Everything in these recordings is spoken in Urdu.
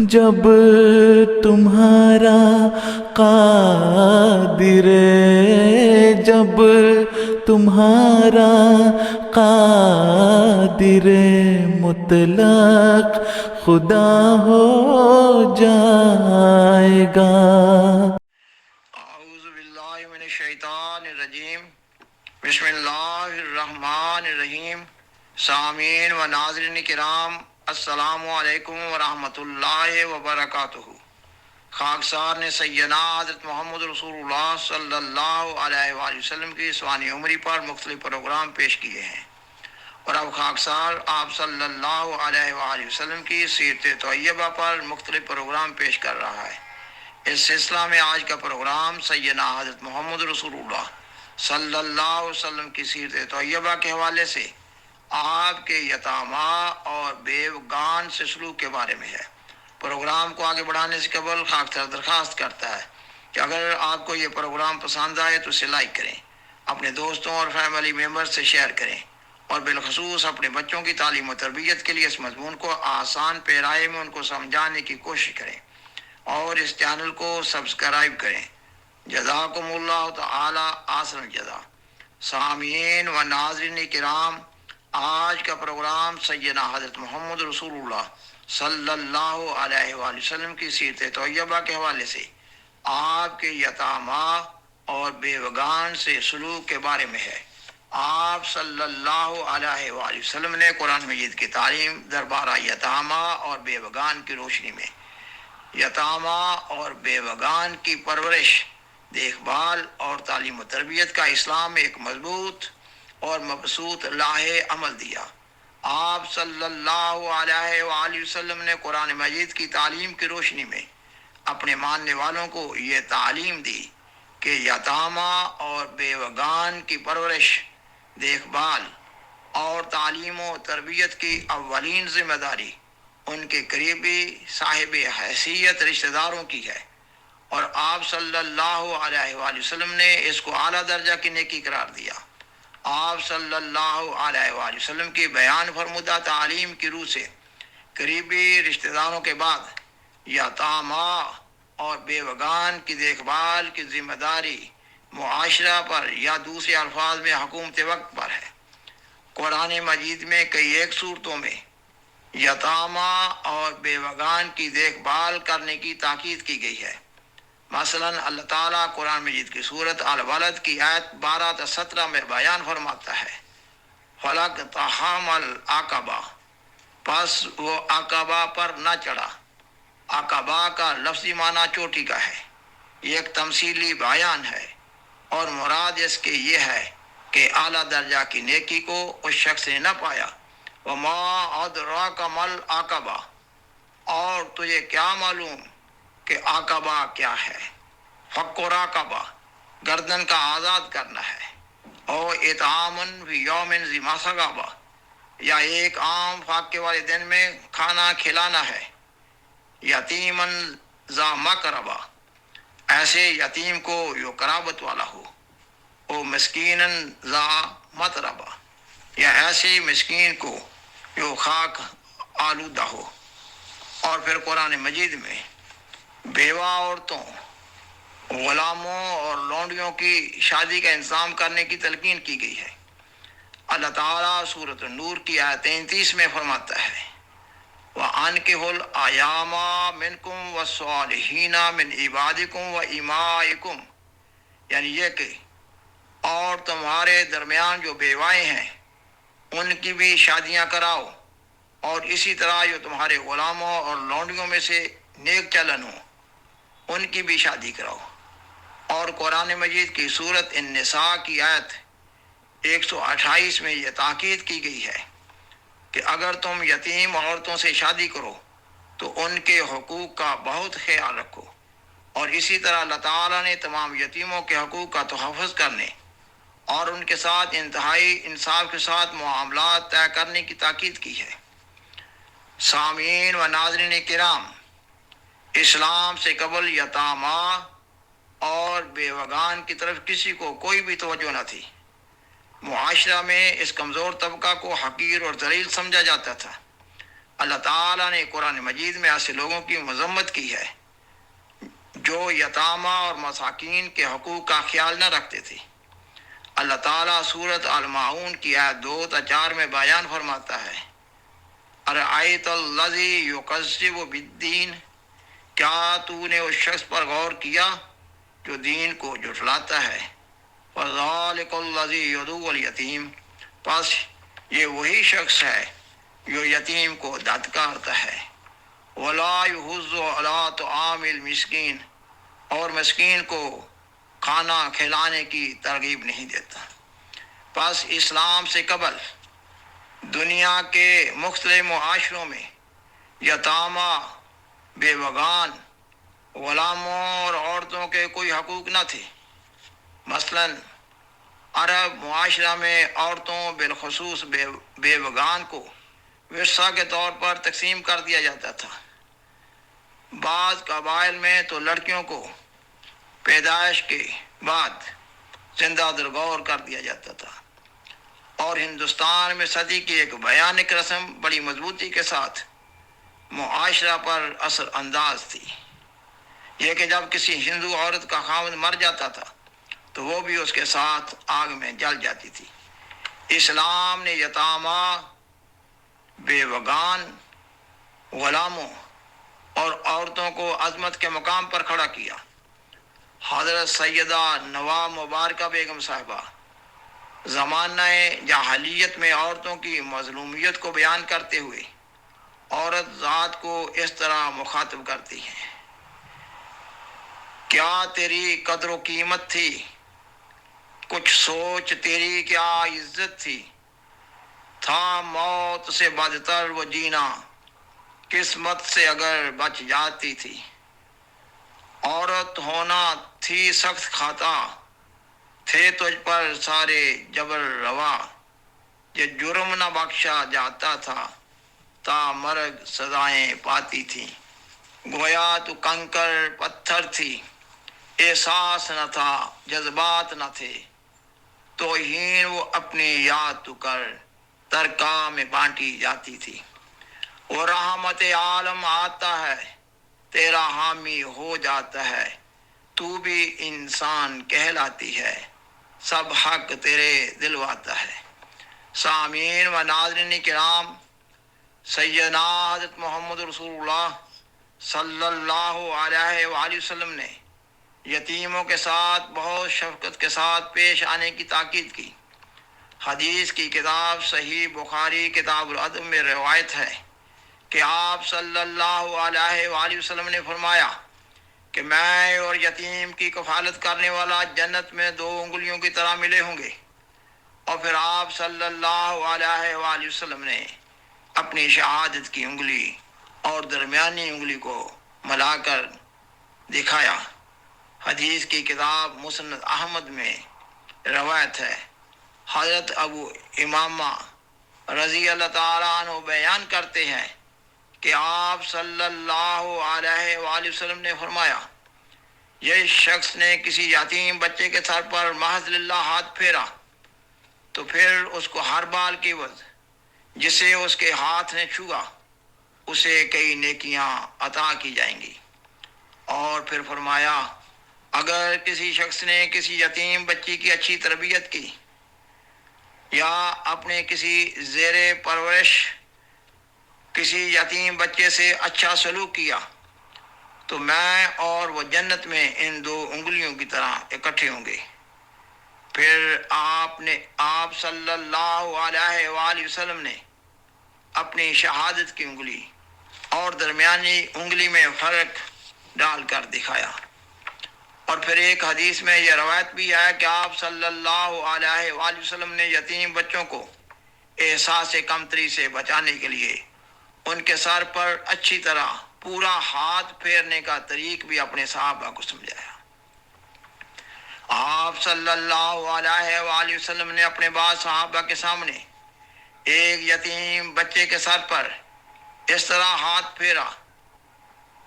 جب تمہارا قادر، جب تمہارا قادر مطلق خدا ہو جائے گا۔ اعوذ باللہ من الشیطان الرجیم، بسم اللہ الرحمن الرحیم۔ سامعین و ناظرین کرام، السلام علیکم ورحمۃ اللہ وبرکاتہ۔ خاکسار نے سیدنا حضرت محمد رسول اللہ صلی اللہ علیہ وآلہ وسلم کی سوانح عمری پر مختلف پروگرام پیش کیے ہیں، اور اب خاکسار آپ صلی اللہ علیہ وآلہ وسلم کی سیرت طیبہ پر مختلف پروگرام پیش کر رہا ہے۔ اس سلسلہ میں آج کا پروگرام سیدنا حضرت محمد رسول اللہ صلی اللہ علیہ وسلم کی سیرت طیبہ کے حوالے سے آپ کے یتامیٰ اور بیوگان سے سلوک کے بارے میں ہے۔ پروگرام کو آگے بڑھانے سے قبل خاکسار درخواست کرتا ہے کہ اگر آپ کو یہ پروگرام پسند آئے تو اسے لائک کریں، اپنے دوستوں اور فیملی ممبر سے شیئر کریں، اور بالخصوص اپنے بچوں کی تعلیم و تربیت کے لیے اس مضمون کو آسان پیرائے میں ان کو سمجھانے کی کوشش کریں، اور اس چینل کو سبسکرائب کریں۔ جزاکم اللہ تعالی احسن الجزا۔ سامعین و ناظرین کرام، آج کا پروگرام سیدنا حضرت محمد رسول اللہ صلی اللہ علیہ وآلہ وسلم کی سیرت طیبہ کے حوالے سے آپ کے یتامیٰ اور بیوگان سے سلوک کے بارے میں ہے۔ آپ صلی اللہ علیہ وآلہ وسلم نے قرآن مجید کی تعلیم دربارہ یتامیٰ اور بیوگان کی روشنی میں یتامیٰ اور بیوگان کی پرورش، دیکھ بھال اور تعلیم و تربیت کا اسلام میں ایک مضبوط اور مبسوط لاہ عمل دیا۔ آپ صلی اللہ علیہ وآلہ وسلم نے قرآن مجید کی تعلیم کی روشنی میں اپنے ماننے والوں کو یہ تعلیم دی کہ یتامیٰ اور بیوگان کی پرورش، دیکھ بھال اور تعلیم و تربیت کی اولین ذمہ داری ان کے قریبی صاحب حیثیت رشتہ داروں کی ہے، اور آپ صلی اللہ علیہ وآلہ وسلم نے اس کو اعلیٰ درجہ کی نیکی قرار دیا۔ آپ صلی اللہ علیہ وآلہ وسلم کی بیان فرمودہ تعلیم کی روح سے قریبی رشتہ داروں کے بعد یتامیٰ اور بیوگان کی دیکھ بھال کی ذمہ داری معاشرہ پر، یا دوسرے الفاظ میں حکومت وقت پر ہے۔ قرآن مجید میں کئی ایک صورتوں میں یتامیٰ اور بیوگان کی دیکھ بھال کرنے کی تاکید کی گئی ہے۔ مثلا اللہ تعالیٰ قرآن مجید کی سورت الولد کی آیت 12 تا 17 میں بیان فرماتا ہے، فَلَقْتَحَمَ الْعَقَبَةَ، پس وہ عقبہ پر نہ چڑھا۔ عقبہ کا لفظی معنی چوٹی کا ہے، یہ ایک تمثیلی بیان ہے، اور مراد اس کے یہ ہے کہ اعلیٰ درجہ کی نیکی کو اس شخص نے نہ پایا۔ وَمَا أَدْرَاكَ مَا الْعَقَبَةُ، اور تجھے کیا معلوم کہ عقبہ کیا ہے؟ فک رقبہ، گردن کا آزاد کرنا ہے، اور اطعام فی یوم ذی مسغبہ، یا ایک عام فاقے والے دن میں کھانا کھلانا ہے۔ یتیما ذا مقربہ، ایسے یتیم کو جو قرابت والا ہو۔ او مسکینا ذا متربہ، یا ایسے مسکین کو جو خاک آلودہ ہو۔ اور پھر قرآن مجید میں بیوہ عورتوں، غلاموں اور لونڈیوں کی شادی کا انتظام کرنے کی تلقین کی گئی ہے۔ اللہ تعالیٰ سورۃ النور کی آیت 33 میں فرماتا ہے، وَأَنكِحُوا الْأَيَامَ مِنكُمْ وَالصَّالِحِينَ مِنْ عِبَادِكُمْ وَإِمَائِكُمْ، یعنی یہ کہ اور تمہارے درمیان جو بیوائیں ہیں ان کی بھی شادیاں کراؤ، اور اسی طرح جو تمہارے غلاموں اور لونڈیوں میں سے نیک چلن ہوں ان کی بھی شادی کراؤ۔ اور قرآن مجید کی سورت النساء کی آیت 128 میں یہ تاکید کی گئی ہے کہ اگر تم یتیم عورتوں سے شادی کرو تو ان کے حقوق کا بہت خیال رکھو، اور اسی طرح اللہ تعالیٰ نے تمام یتیموں کے حقوق کا تحفظ کرنے اور ان کے ساتھ انتہائی انصاف کے ساتھ معاملات طے کرنے کی تاکید کی ہے۔ سامعین و ناظرین کرام، اسلام سے قبل یتامیٰ اور بیوگان کی طرف کسی کو کوئی بھی توجہ نہ تھی۔ معاشرہ میں اس کمزور طبقہ کو حقیر اور ذلیل سمجھا جاتا تھا۔ اللہ تعالیٰ نے قرآن مجید میں ایسے لوگوں کی مذمت کی ہے جو یتامہ اور مساکین کے حقوق کا خیال نہ رکھتے تھے۔ اللہ تعالیٰ سورۃ الماعون کی آیت 2 تا 4 میں بیان فرماتا ہے، ارأیت الذی یکذب بالدین، کیا تو نے اس شخص پر غور کیا جو دین کو جھٹلاتا ہے؟ فذلک الذی یدعو الیتیم، پس یہ وہی شخص ہے جو یتیم کو دھتکارتا ہے، ولا یحض علی طعام المسکین، اور مسکین کو کھانا کھلانے کی ترغیب نہیں دیتا۔ پس اسلام سے قبل دنیا کے مختلف معاشروں میں یتامہ، بیوگان، غلاموں اور عورتوں کے کوئی حقوق نہ تھے۔ مثلا عرب معاشرہ میں عورتوں بالخصوص بیوگان کو ورثہ کے طور پر تقسیم کر دیا جاتا تھا۔ بعض قبائل میں تو لڑکیوں کو پیدائش کے بعد زندہ درگور کر دیا جاتا تھا، اور ہندوستان میں صدی کی ایک بھیانک رسم بڑی مضبوطی کے ساتھ معاشرہ پر اثر انداز تھی، یہ کہ جب کسی ہندو عورت کا خاوند مر جاتا تھا تو وہ بھی اس کے ساتھ آگ میں جل جاتی تھی۔ اسلام نے یتامہ، بیوگان، غلاموں اور عورتوں کو عظمت کے مقام پر کھڑا کیا۔ حضرت سیدہ نواب مبارکہ بیگم صاحبہ زمانہ جاہلیت میں عورتوں کی مظلومیت کو بیان کرتے ہوئے عورت ذات کو اس طرح مخاطب کرتی ہیں، کیا تیری قدر و قیمت تھی، کچھ سوچ تیری کیا عزت تھی، تھا موت سے بدتر وہ جینا، قسمت سے اگر بچ جاتی تھی، عورت ہونا تھی سخت خطا، تھے تجھ پر سارے جبر روا، یہ جرم نہ بخشا جاتا تھا، تا مرگ سزائیں پاتی تھی، گویا تو کنکر پتھر تھی، احساس نہ تھا جذبات نہ تھے، توہین وہ اپنی یاد تو کر ترکا میں بانٹی جاتی تھی، وہ رحمت عالم آتا ہے تیرا حامی ہو جاتا ہے، تو بھی انسان کہلاتی ہے سب حق تیرے دلواتا ہے۔ سامعین و ناظرین کرام، سیدنا حضرت محمد رسول اللہ صلی اللہ علیہ وآلہ وسلم نے یتیموں کے ساتھ بہت شفقت کے ساتھ پیش آنے کی تاکید کی۔ حدیث کی کتاب صحیح بخاری کتاب الادب میں روایت ہے کہ آپ صلی اللہ علیہ وآلہ وسلم نے فرمایا کہ میں اور یتیم کی کفالت کرنے والا جنت میں 2 انگلیوں کی طرح ملے ہوں گے۔ اور پھر آپ صلی اللہ علیہ وآلہ وسلم نے اپنی شہادت کی انگلی اور درمیانی انگلی کو ملا کر دکھایا۔ حدیث کی کتاب مسند احمد میں روایت ہے۔ حضرت ابو امامہ رضی اللہ تعالیٰ عنہ بیان کرتے ہیں کہ آپ صلی اللہ علیہ وآلہ وسلم نے فرمایا، یہ شخص نے کسی یتیم بچے کے سر پر محض للہ ہاتھ پھیرا تو پھر اس کو ہر بال کی عوض جسے اس کے ہاتھ نے چھوا اسے کئی نیکیاں عطا کی جائیں گی۔ اور پھر فرمایا، اگر کسی شخص نے کسی یتیم بچی کی اچھی تربیت کی یا اپنے کسی زیر پرورش کسی یتیم بچے سے اچھا سلوک کیا تو میں اور وہ جنت میں ان 2 انگلیوں کی طرح اکٹھے ہوں گے۔ پھر آپ صلی اللہ علیہ وآلہ وسلم نے اپنی شہادت کی انگلی اور درمیانی انگلی میں فرق ڈال کر دکھایا۔ اور پھر ایک حدیث میں یہ روایت بھی ہے کہ آپ صلی اللہ علیہ وآلہ وسلم نے یتیم بچوں کو احساس کمتری سے بچانے کے لیے ان کے سر پر اچھی طرح پورا ہاتھ پھیرنے کا طریق بھی اپنے صحابہ کو سمجھایا۔ آپ صلی اللہ علیہ وآلہ وسلم نے اپنے بعض صحابہ کے سامنے ایک یتیم بچے کے سر پر اس طرح ہاتھ پھیرا۔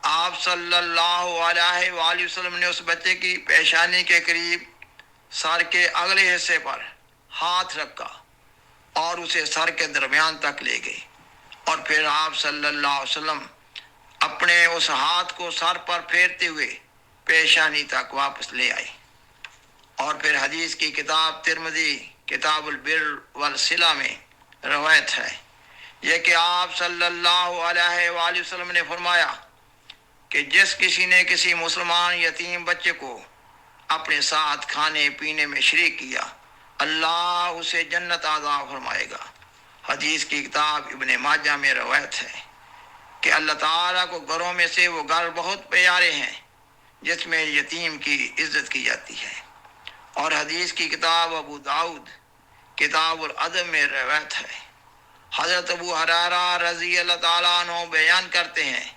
آپ صلی اللہ علیہ وآلہ وسلم نے اس بچے کی پیشانی کے قریب سر کے اگلے حصے پر ہاتھ رکھا اور اسے سر کے درمیان تک لے گئے اور پھر آپ صلی اللہ علیہ وسلم اپنے اس ہاتھ کو سر پر پھیرتے ہوئے پیشانی تک واپس لے آئے۔ اور پھر حدیث کی کتاب ترمذی کتاب البر والصلہ میں روایت ہے یہ کہ آپ صلی اللہ علیہ وآلہ وسلم نے فرمایا کہ جس کسی نے کسی مسلمان یتیم بچے کو اپنے ساتھ کھانے پینے میں شریک کیا اللہ اسے جنت عطا فرمائے گا۔ حدیث کی کتاب ابن ماجہ میں روایت ہے کہ اللہ تعالیٰ کو گھروں میں سے وہ گھر بہت پیارے ہیں جس میں یتیم کی عزت کی جاتی ہے۔ اور حدیث کی کتاب ابو داؤد کتاب الادب میں روایت ہے، حضرت ابو ہریرہ رضی اللہ تعالیٰ عنہ بیان کرتے ہیں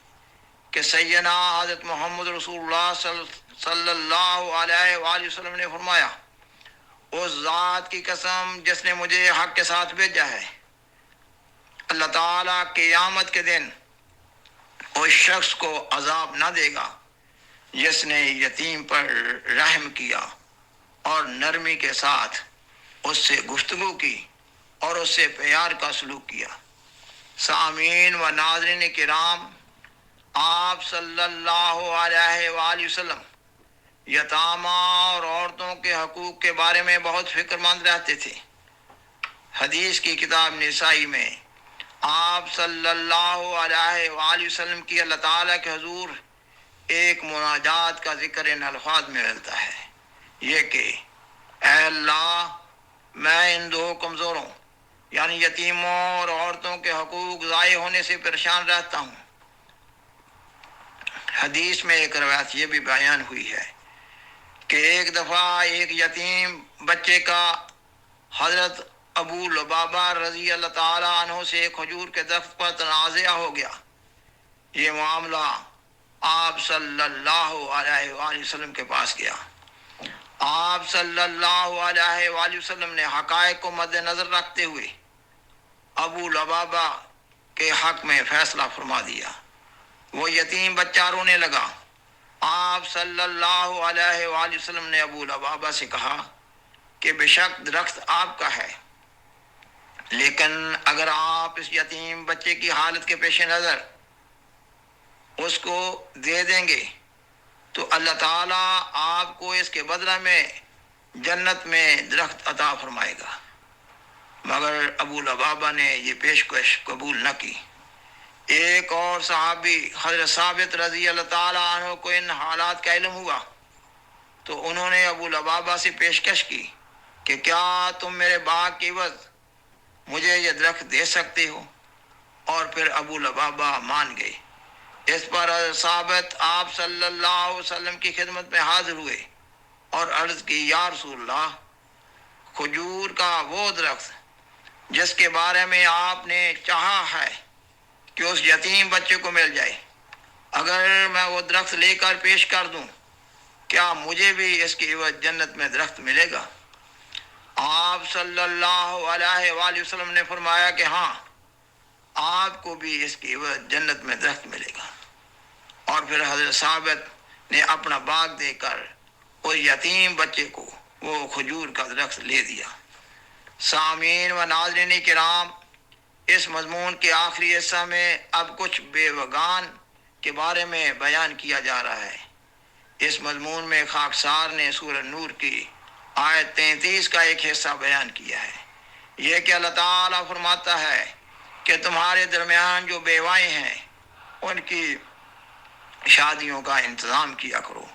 کہ سیدنا حضرت محمد رسول اللہ صلی اللہ علیہ وآلہ وسلم نے فرمایا اس ذات کی قسم جس نے مجھے حق کے ساتھ بھیجا ہے، اللہ تعالیٰ قیامت کے دن اس شخص کو عذاب نہ دے گا جس نے یتیم پر رحم کیا اور نرمی کے ساتھ اس سے گفتگو کی اور اس سے پیار کا سلوک کیا۔ سامعین و ناظرین کرام، آپ صلی اللہ علیہ وآلہ وسلم یتامہ اور عورتوں کے حقوق کے بارے میں بہت فکر مند رہتے تھے۔ حدیث کی کتاب نسائی میں آپ صلی اللہ علیہ وآلہ وسلم کی اللہ تعالیٰ کے حضور ایک مناجات کا ذکر ان الفاظ میں ملتا ہے یہ کہ اے اللہ میں ان دو کمزوروں یعنی یتیموں اور عورتوں کے حقوق ضائع ہونے سے پریشان رہتا ہوں۔ حدیث میں ایک روایت یہ بھی بیان ہوئی ہے کہ ایک دفعہ ایک یتیم بچے کا حضرت ابو لبابہ رضی اللہ تعالیٰ عنہ سے ایک کھجور کے درخت پر تنازعہ ہو گیا۔ یہ معاملہ آپ صلی اللہ علیہ وآلہ وسلم کے پاس گیا۔ آپ صلی اللہ علیہ وآلہ وسلم نے حقائق کو مد نظر رکھتے ہوئے ابو لبابہ کے حق میں فیصلہ فرما دیا۔ وہ یتیم بچہ رونے لگا۔ آپ صلی اللہ علیہ وآلہ وسلم نے ابو لبابہ سے کہا کہ بے شک درخت آپ کا ہے، لیکن اگر آپ اس یتیم بچے کی حالت کے پیش نظر اس کو دے دیں گے تو اللہ تعالیٰ آپ کو اس کے بدلہ میں جنت میں درخت عطا فرمائے گا۔ مگر ابو لبابہ نے یہ پیشکش قبول نہ کی۔ ایک اور صحابی حضرت ثابت رضی اللہ تعالیٰ عنہ کو ان حالات کا علم ہوا تو انہوں نے ابو لبابہ سے پیشکش کی کہ کیا تم میرے باغ کی عوض مجھے یہ درخت دے سکتے ہو؟ اور پھر ابو لبابہ مان گئے۔ اس پر حضرت ثابت آپ صلی اللہ علیہ وسلم کی خدمت میں حاضر ہوئے اور عرض کی یا رسول اللہ، کھجور کا وہ درخت جس کے بارے میں آپ نے چاہا ہے کہ اس یتیم بچے کو مل جائے، اگر میں وہ درخت لے کر پیش کر دوں کیا مجھے بھی اس کی عوض جنت میں درخت ملے گا؟ آپ صلی اللہ علیہ وآلہ وسلم نے فرمایا کہ ہاں، آپ کو بھی اس کی عوض جنت میں درخت ملے گا۔ اور پھر حضرت ثابت نے اپنا باغ دے کر اس یتیم بچے کو وہ کھجور کا درخت لے دیا۔ سامعین و ناظرین کرام، اس مضمون کے آخری حصہ میں اب کچھ بیوگان کے بارے میں بیان کیا جا رہا ہے۔ اس مضمون میں خاکسار نے سورہ نور کی آیت 33 کا ایک حصہ بیان کیا ہے، یہ کہ اللہ تعالیٰ فرماتا ہے کہ تمہارے درمیان جو بیوائیں ہیں ان کی شادیوں کا انتظام کیا کرو۔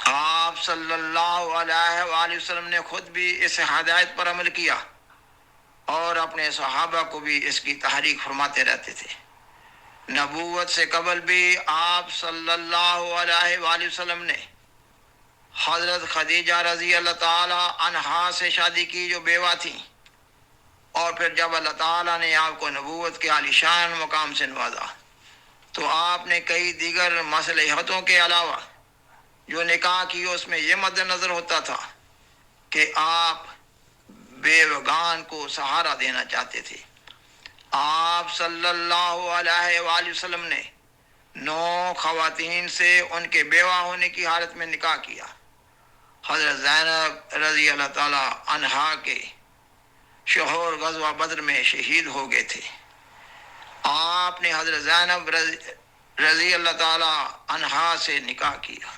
آپ صلی اللہ علیہ وآلہ وسلم نے خود بھی اس ہدایت پر عمل کیا اور اپنے صحابہ کو بھی اس کی تحریک فرماتے رہتے تھے۔ نبوت سے قبل بھی آپ صلی اللہ علیہ وآلہ وسلم نے حضرت خدیجہ رضی اللہ تعالی عنہا سے شادی کی جو بیوہ تھی، اور پھر جب اللہ تعالیٰ نے آپ کو نبوت کے عالی شان مقام سے نوازا تو آپ نے کئی دیگر مصلحتوں کے علاوہ جو نکاح کی اس میں یہ مد نظر ہوتا تھا کہ آپ بیوگان کو سہارا دینا چاہتے تھے۔ آپ صلی اللہ علیہ وآلہ وسلم نے 9 خواتین سے ان کے بیوہ ہونے کی حالت میں نکاح کیا۔ حضرت زینب رضی اللہ تعالی عنہا کے شوہر غزوہ بدر میں شہید ہو گئے تھے۔ آپ نے حضرت زینب رضی اللہ تعالی عنہا سے نکاح کیا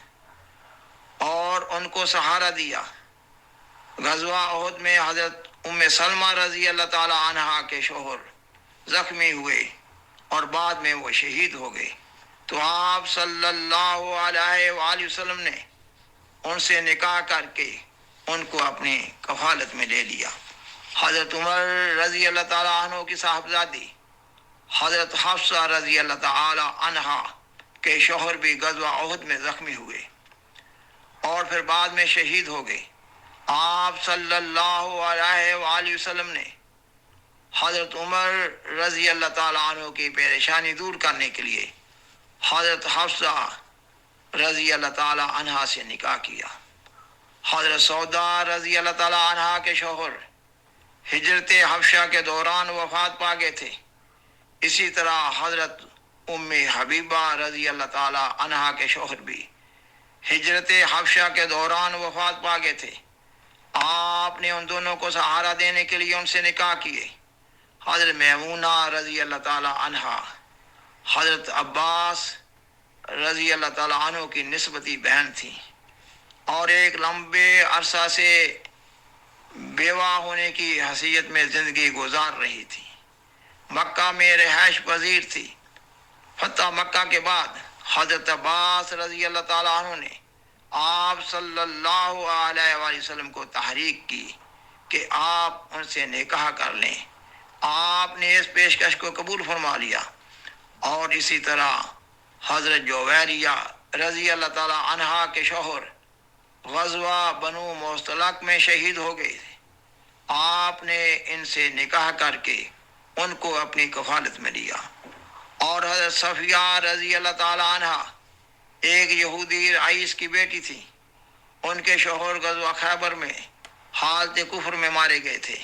اور ان کو سہارا دیا۔ غزوہ احد میں حضرت ام سلمہ رضی اللہ تعالی عنہا کے شوہر زخمی ہوئے اور بعد میں وہ شہید ہو گئے، تو آپ صلی اللہ علیہ وآلہ وسلم نے ان سے نکاح کر کے ان کو اپنی کفالت میں لے لیا۔ حضرت عمر رضی اللہ تعالی عنہ کی صاحبزادی حضرت حفصہ رضی اللہ تعالی عنہا کے شوہر بھی غزوہ احد میں زخمی ہوئے اور پھر بعد میں شہید ہو گئے۔ آپ صلی اللہ علیہ وآلہ وسلم نے حضرت عمر رضی اللہ تعالی عنہ کی پریشانی دور کرنے کے لیے حضرت حفصہ رضی اللہ تعالی عنہا سے نکاح کیا۔ حضرت سودا رضی اللہ تعالی عنہا کے شوہر ہجرت حبشہ کے دوران وفات پا گئے تھے۔ اسی طرح حضرت ام حبیبہ رضی اللہ تعالی عنہا کے شوہر بھی ہجرت حبشہ کے دوران وفات پا گئے تھے۔ آپ نے ان دونوں کو سہارا دینے کے لیے ان سے نکاح کیے۔ حضرت میمونہ رضی اللہ تعالی عنہا حضرت عباس رضی اللہ تعالی عنہ کی نسبتی بہن تھی اور ایک لمبے عرصہ سے بیوہ ہونے کی حیثیت میں زندگی گزار رہی تھی۔ مکہ میں رہائش پذیر تھی۔ فتح مکہ کے بعد حضرت عباس رضی اللہ تعالی عنہ نے آپ صلی اللہ علیہ وآلہ وسلم کو تحریک کی کہ آپ ان سے نکاح کر لیں۔ آپ نے اس پیشکش کو قبول فرما لیا اور اسی طرح حضرت جویریہ رضی اللہ تعالی عنہا کے شوہر غزوہ بنو مستلق میں شہید ہو گئے تھے۔ آپ نے ان سے نکاح کر کے ان کو اپنی کفالت میں لیا۔ اور حضرت صفیہ رضی اللہ تعالی عنہا ایک یہودی رئیس کی بیٹی تھی۔ ان کے شوہر غزوہ خیبر میں حالت کفر میں مارے گئے تھے۔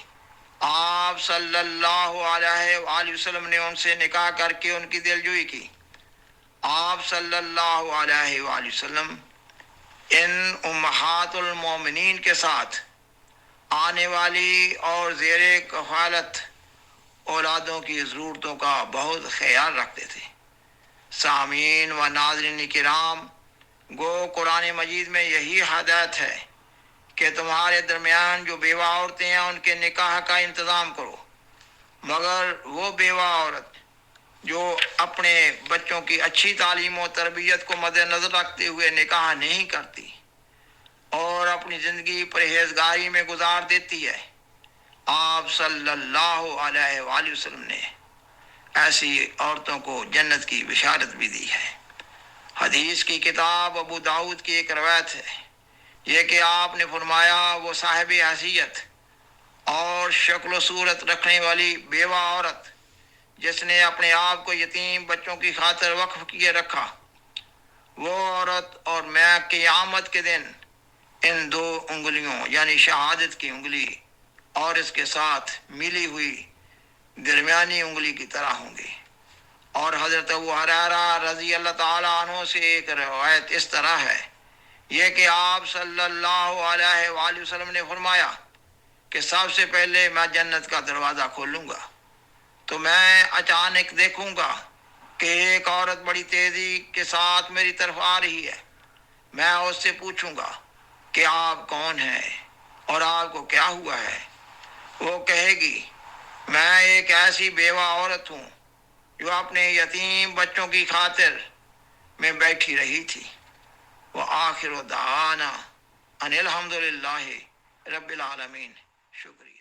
آپ صلی اللہ علیہ وآلہ وسلم نے ان سے نکاح کر کے ان کی دلجوئی کی۔ آپ صلی اللہ علیہ وآلہ وسلم ان امہات المومنین کے ساتھ آنے والی اور زیر کفالت اولادوں کی ضرورتوں کا بہت خیال رکھتے تھے۔ سامعین و ناظرین کرام، گو قرآن مجید میں یہی ہدایت ہے کہ تمہارے درمیان جو بیوہ عورتیں ہیں ان کے نکاح کا انتظام کرو، مگر وہ بیوہ عورت جو اپنے بچوں کی اچھی تعلیم و تربیت کو مد نظر رکھتے ہوئے نکاح نہیں کرتی اور اپنی زندگی پرہیزگاری میں گزار دیتی ہے، آپ صلی اللہ علیہ وآلہ وسلم نے ایسی عورتوں کو جنت کی بشارت بھی دی ہے۔ حدیث کی کتاب ابو داؤد کی ایک روایت ہے یہ کہ آپ نے فرمایا، وہ صاحب حیثیت اور شکل و صورت رکھنے والی بیوہ عورت جس نے اپنے آپ کو یتیم بچوں کی خاطر وقف کیے رکھا، وہ عورت اور میں قیامت کے دن ان دو انگلیوں یعنی شہادت کی انگلی اور اس کے ساتھ ملی ہوئی درمیانی انگلی کی طرح ہوں گے۔ اور حضرت ابو ہریرہ رضی اللہ تعالی عنہ سے ایک روایت اس طرح ہے یہ کہ آپ صلی اللہ علیہ وآلہ وسلم نے فرمایا کہ سب سے پہلے میں جنت کا دروازہ کھولوں گا تو میں اچانک دیکھوں گا کہ ایک عورت بڑی تیزی کے ساتھ میری طرف آ رہی ہے۔ میں اس سے پوچھوں گا کہ آپ کون ہیں اور آپ کو کیا ہوا ہے؟ وہ کہے گی، میں ایک ایسی بیوہ عورت ہوں جو اپنے یتیم بچوں کی خاطر میں بیٹھی رہی تھی۔ وآخر دعوانا ان الحمدللہ رب العالمین۔ شکریہ۔